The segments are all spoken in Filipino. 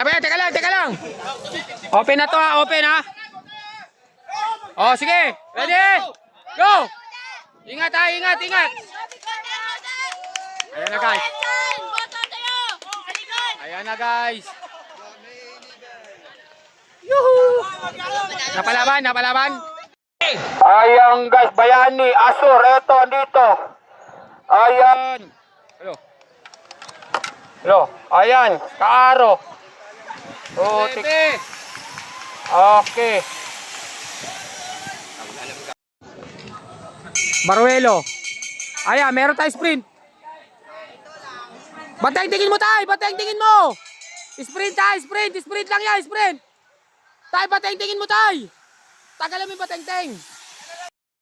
Teka lang, teka lang. Open na to ha, open ha. Oh, sige. Ready? Go! Ingat ha, ingat, ingat. Ayan na guys. Ayan na guys. Yuhu! Napalaban, napalaban. Ayan guys, Bayani, Asur, eto, dito. Ayan. Hello. Hello, ayan, Kaaro. Oh, okay. Baruelo. Ayan, meron tayo sprint. Bateng tingin mo tayo, bateng tingin mo. Sprint tayo, sprint lang yan, sprint. Tayo, bateng tingin mo tayo. Tagalan mo yung bateng-teng.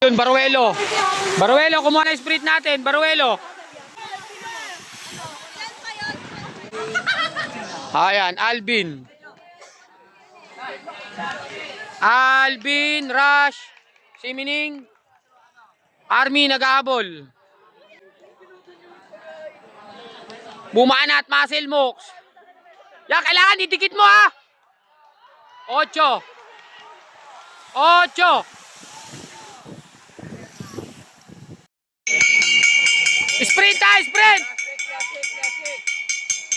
Yun, Baruelo. Baruelo, kumuha na yung sprint natin, Baruelo. Ayan, Alvin. Alvin, Rush, Simining, Army nag-aabol. Bumana at Muscle Mooks. Yan, kailangan didikit mo ha. 8. Sprint tayo, sprint.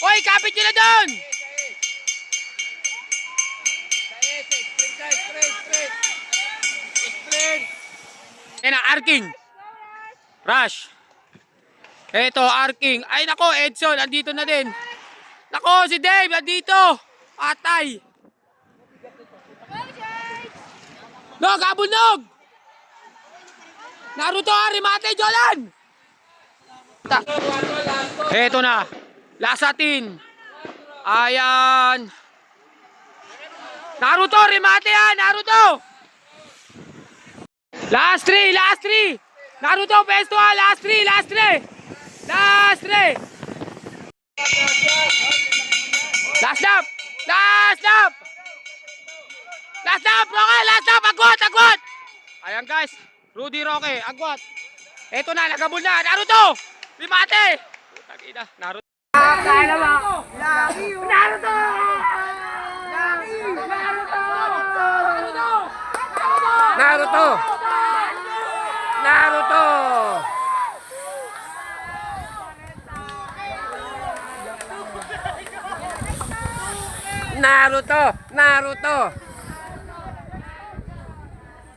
Hoy, kapit nyo na doon. Yan na, Arking. Rush. Eto, Arking. Ay nako, Edson, andito na din. Nako, si Dave, andito. Atay. Nog, abul nog. Naruto, Arimate, Jolan. Eto na. Lasatin. Ayan. Naruto, Rimate yan, Naruto. Last 3. Naruto, pesto ha, last 3. Last lap. Roque, last lap, agwat. Ayan guys, Rudy Roque, agwat. Eto na, nagabul na, Naruto. Rimate. Tagina, Naruto.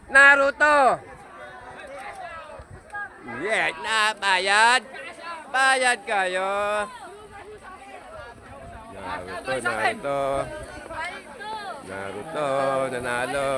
Naruto. Yeah, na bayad. Bayad kayo. Naruto, nanalo.